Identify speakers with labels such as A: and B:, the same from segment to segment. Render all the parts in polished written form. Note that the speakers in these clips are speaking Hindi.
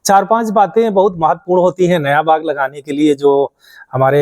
A: 4-5 बातें बहुत महत्वपूर्ण होती हैं नया बाग लगाने के लिए। जो हमारे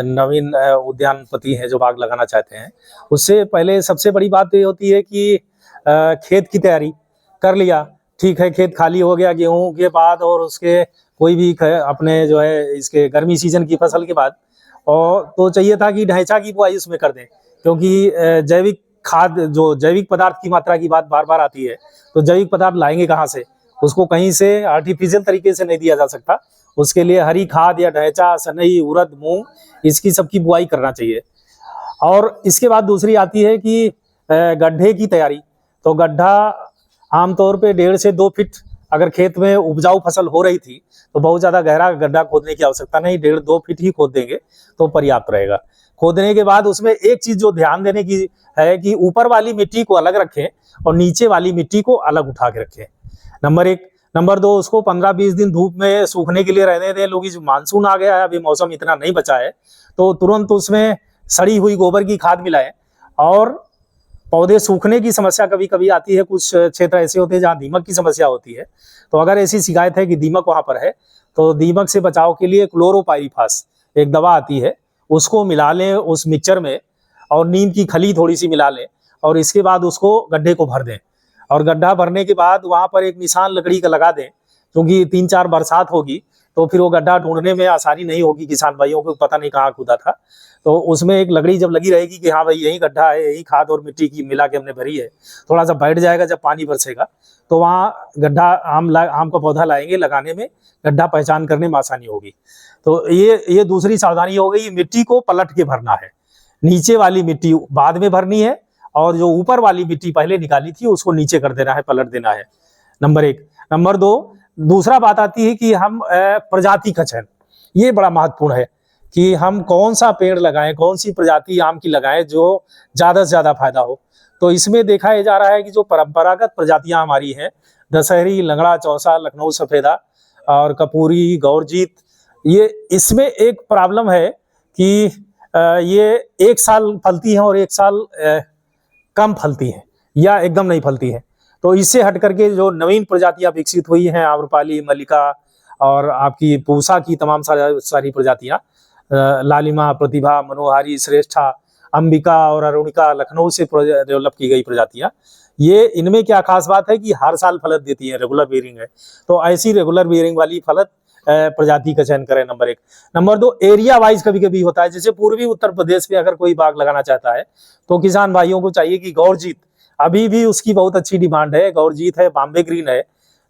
A: नवीन उद्यानपति हैं जो बाग लगाना चाहते हैं, उससे पहले सबसे बड़ी बात ये होती है कि खेत की तैयारी कर लिया, ठीक है, खेत खाली हो गया गेहूं के बाद और उसके कोई भी अपने जो है इसके गर्मी सीजन की फसल के बाद, और तो चाहिए था कि ढैंचा की बुआई उसमें कर दें, क्योंकि जैविक खाद जो जैविक पदार्थ की मात्रा की बात बार बार आती है, तो जैविक पदार्थ लाएंगे कहाँ से? उसको कहीं से आर्टिफिशियल तरीके से नहीं दिया जा सकता। उसके लिए हरी खाद या ढैंचा, सनई, उड़द, मूंग, इसकी सबकी बुआई करना चाहिए। और इसके बाद दूसरी आती है कि गड्ढे की तैयारी। तो गड्ढा आमतौर पे 1.5 से 2 फीट, अगर खेत में उपजाऊ फसल हो रही थी तो बहुत ज्यादा गहरा गड्ढा खोदने की आवश्यकता नहीं, 1.5-2 फीट ही खोद देंगे तो पर्याप्त रहेगा। खोदने के बाद उसमें एक चीज जो ध्यान देने की है कि ऊपर वाली मिट्टी को अलग रखें और नीचे वाली मिट्टी को अलग उठा के रखें, नंबर 1। नंबर 2, उसको 15-20 दिन धूप में सूखने के लिए रहने दें। लोग जो मानसून आ गया है, अभी मौसम इतना नहीं बचा है, तो तुरंत उसमें सड़ी हुई गोबर की खाद मिलाएं। और पौधे सूखने की समस्या कभी कभी आती है, कुछ क्षेत्र ऐसे होते हैं जहाँ दीमक की समस्या होती है, तो अगर ऐसी शिकायत है कि दीमक वहां पर है, तो दीमक से बचाव के लिए क्लोरोपाइरीफास एक दवा आती है, उसको मिला लें उस मिक्सचर में, और नीम की खली थोड़ी सी मिला लें, और इसके बाद उसको गड्ढे को भर दें। और गड्ढा भरने के बाद वहां पर एक निशान लकड़ी का लगा दें, क्योंकि 3-4 बरसात होगी तो फिर वो गड्ढा ढूंढने में आसानी नहीं होगी, किसान भाइयों को पता नहीं कहाँ खुदा था। तो उसमें एक लकड़ी जब लगी रहेगी कि हाँ भाई यही गड्ढा है, यही खाद और मिट्टी की मिला के हमने भरी है, थोड़ा सा बैठ जाएगा, जब पानी बरसेगा तो वहाँ गड्ढा आम का पौधा लाएंगे, लगाने में गड्ढा पहचान करने में आसानी होगी। तो ये दूसरी सावधानी हो गई। मिट्टी को पलट के भरना है, नीचे वाली मिट्टी बाद में भरनी है, और जो ऊपर वाली मिट्टी पहले निकाली थी उसको नीचे कर देना है, पलट देना है, नंबर 1। नंबर 2, दूसरा बात आती है कि हम प्रजाति का चयन, ये बड़ा महत्वपूर्ण है कि हम कौन सा पेड़ लगाएं, कौन सी प्रजाति आम की लगाएं जो ज्यादा से ज्यादा फायदा हो। तो इसमें देखा जा रहा है कि जो परंपरागत प्रजातियां हमारी हैं, दशहरी, लंगड़ा, चौसा, लखनऊ सफेदा और कपूरी, गौरजीत, ये इसमें एक प्रॉब्लम है कि ये 1 साल फलती हैं और 1 साल कम फलती हैं या एकदम नहीं फलती हैं। तो इससे हट करके जो नवीन प्रजातियां विकसित हुई हैं, आम्रपाली, मल्लिका और आपकी पूसा की तमाम सारी प्रजातियां, लालिमा, प्रतिभा, मनोहारी, श्रेष्ठा, अंबिका और अरुणिका, लखनऊ से डेवलप की गई प्रजातियां, ये इनमें क्या खास बात है कि हर साल फलत देती है, रेगुलर बेयरिंग है। तो ऐसी रेगुलर बेयरिंग वाली फलत प्रजाति का चयन करें, नंबर 1। नंबर 2, एरिया वाइज कभी कभी होता है, जैसे पूर्वी उत्तर प्रदेश में अगर कोई बाग लगाना चाहता है तो किसान भाइयों को चाहिए कि गौरजीत, अभी भी उसकी बहुत अच्छी डिमांड है, गौरजीत है, बॉम्बे ग्रीन है,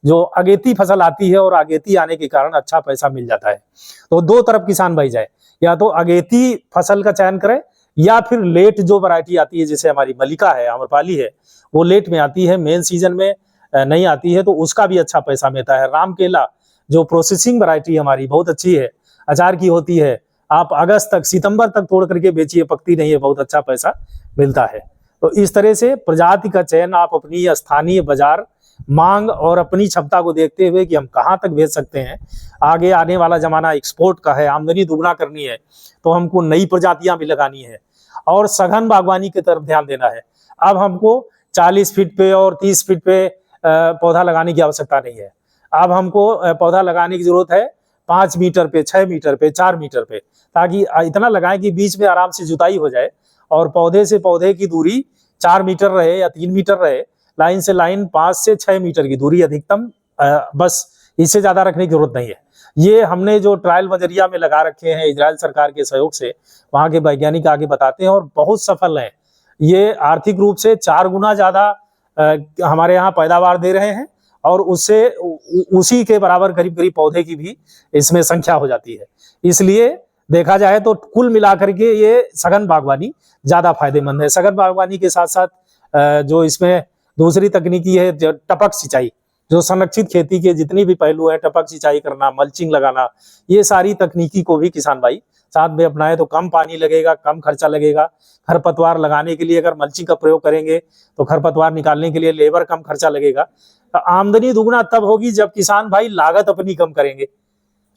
A: जो अगेती फसल आती है और अगेती आने के कारण अच्छा पैसा मिल जाता है। तो 2 तरफ किसान भाई जाए, या तो अगेती फसल का चयन करें या फिर लेट जो वैरायटी आती है, जैसे हमारी मल्लिका है, आम्रपाली है, वो लेट में आती है, मेन सीजन में नहीं आती है, तो उसका भी अच्छा पैसा मिलता है। राम केला जो प्रोसेसिंग वैरायटी हमारी बहुत अच्छी है, अचार की होती है, आप अगस्त तक, सितंबर तक तोड़ करके बेचिए, पकती नहीं है, बहुत अच्छा पैसा मिलता है। तो इस तरह से प्रजाति का चयन आप अपनी स्थानीय बाजार मांग और अपनी क्षमता को देखते हुए कि हम कहाँ तक भेज सकते हैं, आगे आने वाला जमाना एक्सपोर्ट का है, आमदनी दुगना करनी है, तो हमको नई प्रजातियां भी लगानी है और सघन बागवानी की तरफ ध्यान देना है। अब हमको 40 फीट पे और 30 फीट पे पौधा लगाने की आवश्यकता नहीं है। अब हमको पौधा लगाने की जरूरत है 5 मीटर पे, 6 मीटर पे, 4 मीटर पे, ताकि इतना लगाएं कि बीच में आराम से जुताई हो जाए और पौधे से पौधे की दूरी 4 मीटर रहे या 3 मीटर रहे, लाइन से लाइन 5 से 6 मीटर की दूरी अधिकतम, बस इससे ज्यादा रखने की जरूरत नहीं है। ये हमने जो ट्रायल बजरिया में लगा रखे हैं इजराइल सरकार के सहयोग से, वहां के वैज्ञानिक आगे बताते हैं और बहुत सफल हैं। ये आर्थिक रूप से 4 गुना ज्यादा हमारे यहाँ पैदावार दे रहे हैं और उससे उसी के बराबर करीब करीब पौधे की भी इसमें संख्या हो जाती है। इसलिए देखा जाए तो कुल मिलाकर के ये सघन बागवानी ज्यादा फायदेमंद है। सघन बागवानी के साथ साथ जो इसमें दूसरी तकनीकी है, टपक सिंचाई, जो संरक्षित खेती के जितनी भी पहलू है, टपक सिंचाई करना, मल्चिंग लगाना, ये सारी तकनीकी को भी किसान भाई साथ में अपनाए तो कम पानी लगेगा, कम खर्चा लगेगा। खरपतवार लगाने के लिए अगर मल्चिंग का प्रयोग करेंगे तो खरपतवार निकालने के लिए लेबर कम खर्चा लगेगा। आमदनी दुगुना तब होगी जब किसान भाई लागत अपनी कम करेंगे।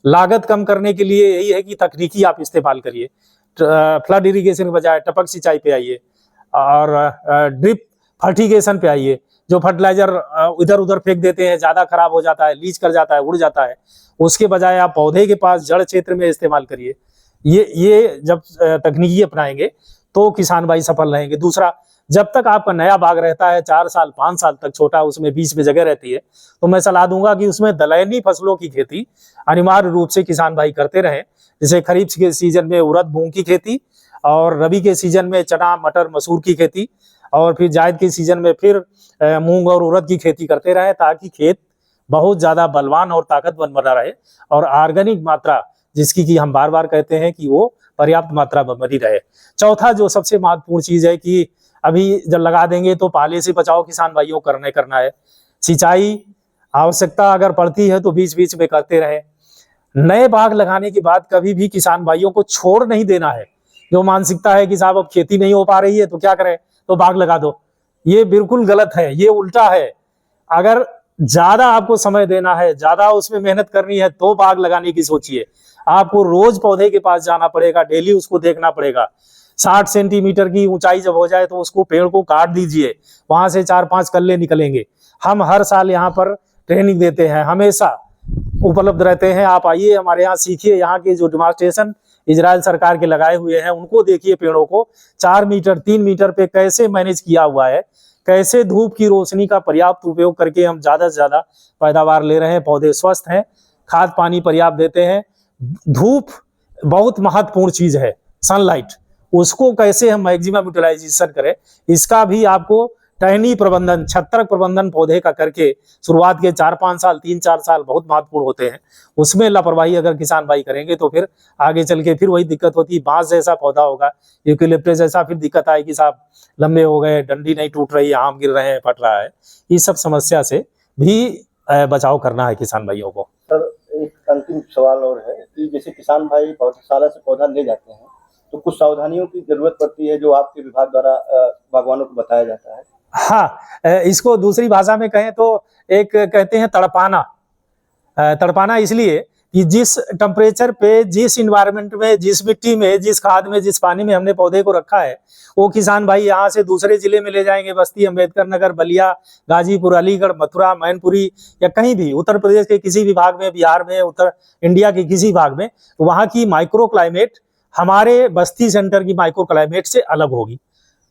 A: लागत कम करने के लिए यही है कि तकनीकी आप इस्तेमाल करिए, फ्लड इरिगेशन के बजाय टपक सिंचाई पे आइए और ड्रिप फर्टिगेशन पे आइए। जो फर्टिलाइजर इधर उधर फेंक देते हैं, ज्यादा खराब हो जाता है, लीच कर जाता है, उड़ जाता है, उसके बजाय आप पौधे के पास जड़ क्षेत्र में इस्तेमाल करिए। ये जब तकनीकी अपनाएंगे तो किसान भाई सफल रहेंगे। दूसरा, जब तक आपका नया बाग रहता है 4 साल 5 साल तक छोटा, उसमें बीच में जगह रहती है, तो मैं सलाह दूंगा कि उसमें दलहनी फसलों की खेती अनिवार्य रूप से किसान भाई करते रहें। जैसे खरीफ के सीजन में उड़द मूंग की खेती, और रबी के सीजन में चना मटर मसूर की खेती, और फिर जायद के सीजन में फिर मूंग और उड़द की खेती करते रहे, ताकि खेत बहुत ज्यादा बलवान और ताकतवर बना रहे, और ऑर्गेनिक मात्रा जिसकी कि हम बार बार कहते हैं कि वो पर्याप्त मात्रा में बनी रहे। चौथा जो सबसे महत्वपूर्ण चीज है कि अभी जब लगा देंगे तो पाले से बचाव किसान भाइयों को करना है। सिंचाई आवश्यकता अगर पड़ती है तो बीच बीच में करते रहे। नए बाग लगाने के बाद कभी भी किसान भाइयों को छोड़ नहीं देना है। जो मानसिकता है कि साहब अब खेती नहीं हो पा रही है तो क्या करें, तो बाग लगा दो, ये बिल्कुल गलत है, ये उल्टा है। अगर ज्यादा आपको समय देना है, ज्यादा उसमें मेहनत करनी है, तो बाग लगाने की सोचिए। आपको रोज पौधे के पास जाना पड़ेगा, डेली उसको देखना पड़ेगा। 60 सेंटीमीटर की ऊंचाई जब हो जाए तो उसको पेड़ को काट दीजिए, वहां से 4-5 कल्ले निकलेंगे। हम हर साल यहाँ पर ट्रेनिंग देते हैं, हमेशा उपलब्ध रहते हैं। आप आइए हमारे यहाँ सीखिए। यहाँ के जो डेमोन्स्ट्रेशन इजराइल सरकार के लगाए हुए हैं उनको देखिए, पेड़ों को 4 मीटर 3 मीटर पे कैसे मैनेज किया हुआ है, कैसे धूप की रोशनी का पर्याप्त उपयोग करके हम ज्यादा से ज्यादा पैदावार ले रहे हैं। पौधे स्वस्थ हैं, खाद पानी पर्याप्त देते हैं। धूप बहुत महत्वपूर्ण चीज है, सनलाइट, उसको कैसे हम मैक्सिमम यूटिलाइजेशन करें, इसका भी आपको टहनी प्रबंधन, छत्रक प्रबंधन पौधे का करके शुरुआत के 4-5 साल 3-4 साल बहुत महत्वपूर्ण होते हैं। उसमें लापरवाही अगर किसान भाई करेंगे तो फिर आगे चल के फिर वही दिक्कत होती है। बांस जैसा पौधा होगा, यूकेलिप्टस जैसा, फिर दिक्कत आएगी साहब लंबे हो गए, डंडी नहीं टूट रही, आम गिर रहे हैं, फट रहा है। इस सब समस्या से भी बचाव करना है किसान भाइयों को।
B: सर, एक अंतिम सवाल और है कि जैसे किसान भाई पौधशाला से पौधा ले जाते हैं तो कुछ सावधानियों की जरूरत पड़ती है जो आपके विभाग द्वारा बागवानों को बताया जाता है।
A: हाँ, इसको दूसरी भाषा में कहें तो एक कहते हैं तड़पाना। तड़पाना इसलिए कि जिस टेम्परेचर पे, जिस इन्वायरमेंट में, जिस मिट्टी में, जिस खाद में, जिस पानी में हमने पौधे को रखा है, वो किसान भाई यहाँ से दूसरे जिले में ले जाएंगे, बस्ती, अम्बेडकर नगर, बलिया, गाजीपुर, अलीगढ़, मथुरा, मैनपुरी या कहीं भी उत्तर प्रदेश के किसी भी भाग में, बिहार में, उत्तर इंडिया के किसी भाग में, वहाँ की माइक्रो क्लाइमेट हमारे बस्ती सेंटर की माइक्रो क्लाइमेट से अलग होगी,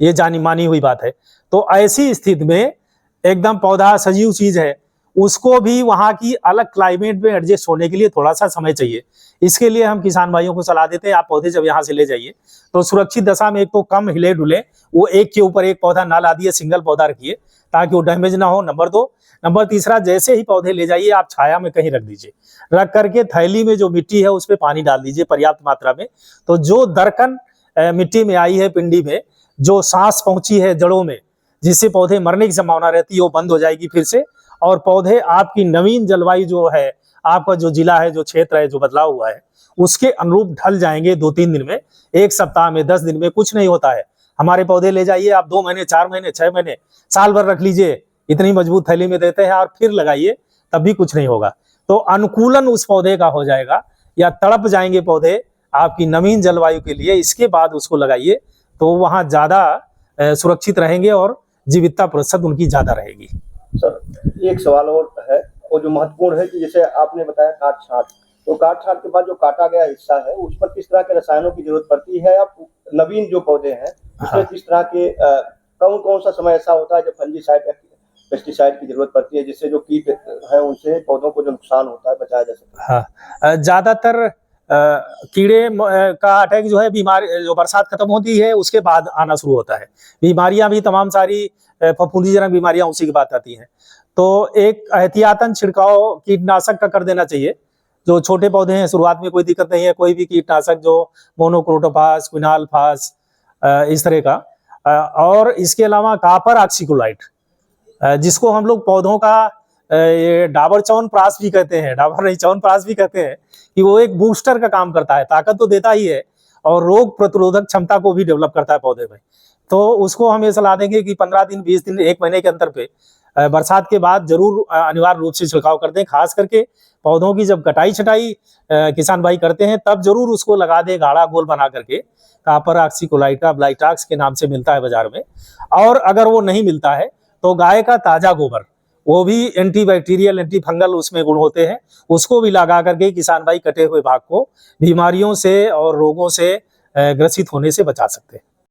A: ये जानी मानी हुई बात है। तो ऐसी स्थिति में एकदम पौधा सजीव चीज है, उसको भी वहां की अलग क्लाइमेट में एडजस्ट होने के लिए थोड़ा सा समय चाहिए। इसके लिए हम किसान भाइयों को सलाह देते हैं, आप पौधे जब यहाँ से ले जाइए तो सुरक्षित दशा में, एक तो कम हिले डुले, वो एक के ऊपर एक पौधा ना ला दिए, सिंगल पौधा रखिए ताकि वो डैमेज ना हो, नंबर 2। नंबर तीसरा, जैसे ही पौधे ले जाइए आप छाया में कहीं रख दीजिए, रख करके थैली में जो मिट्टी है उस पर पानी डाल दीजिए पर्याप्त मात्रा में। तो जो दरकन मिट्टी में आई है, पिंडी में जो सांस पहुंची है जड़ों में, जिससे पौधे मरने की संभावना रहती है, वो बंद हो जाएगी फिर से। और पौधे आपकी नवीन जलवायु जो है, आपका जो जिला है, जो क्षेत्र है, जो बदलाव हुआ है, उसके अनुरूप ढल जाएंगे 2-3 दिन में, 1 सप्ताह में, 10 दिन में। कुछ नहीं होता है। हमारे पौधे ले जाइए आप 2 महीने, 4 महीने, 6 महीने, साल भर रख लीजिए, इतनी मजबूत थैली में देते हैं, और फिर लगाइए, तब भी कुछ नहीं होगा। तो अनुकूलन उस पौधे का हो जाएगा, या तड़प जाएंगे पौधे आपकी नवीन जलवायु के लिए। इसके बाद उसको लगाइए तो वहां ज्यादा सुरक्षित रहेंगे और जीवितता प्रतिशत उनकी ज्यादा रहेगी।
B: सर, एक सवाल और है, वो जो महत्वपूर्ण है कि जैसे आपने बताया काट छांट, तो काट छांट के बाद जो काटा गया हिस्सा है उस पर किस तरह के रसायनों की जरूरत पड़ती है, या नवीन जो पौधे हैं उसमें किस तरह के कौन सा समय ऐसा होता है जब फंजीसाइड या पेस्टिसाइड की जरूरत पड़ती है, जिससे जो कीट है उनसे पौधों को जो नुकसान होता है बचाया जा सकता है?
A: हाँ, ज्यादातर कीड़े का अटैक जो है, बीमारी जो बरसात खत्म होती है उसके बाद आना शुरू होता है। बीमारियां भी तमाम सारी फफूंदीजनक बीमारियां उसी के बाद आती हैं। तो एक एहतियातन छिड़काव कीटनाशक का कर देना चाहिए। जो छोटे पौधे हैं शुरुआत में कोई दिक्कत नहीं है, कोई भी कीटनाशक जो मोनोक्रोटोफास, क्विनालफास, इस तरह का, और इसके अलावा कॉपर ऑक्सीक्लोराइड, जिसको हम लोग पौधों का ये डाबर च्यवनप्राश भी कहते हैं, डाबर नहीं च्यवनप्राश भी कहते हैं, कि वो एक बूस्टर का काम करता है, ताकत तो देता ही है और रोग प्रतिरोधक क्षमता को भी डेवलप करता है पौधे में। तो उसको हम ये सलाह देंगे कि 15 दिन, 20 दिन, 1 महीने के अंतर पे बरसात के बाद जरूर अनिवार्य रूप से छिड़काव कर दें। खास करके पौधों की जब कटाई छटाई किसान भाई करते हैं तब जरूर उसको लगा दें, गाढ़ा गोल बना करके। कॉपर ऑक्सीक्लोराइड का ब्लाइटाक्स के नाम से मिलता है बाजार में, और अगर वो नहीं मिलता है तो गाय का ताजा गोबर, वो भी एंटीबैक्टीरियल एंटी फंगल उसमें गुण होते हैं, उसको भी लगा करके किसान भाई कटे हुए भाग को बीमारियों से और रोगों से ग्रसित होने से बचा सकते हैं।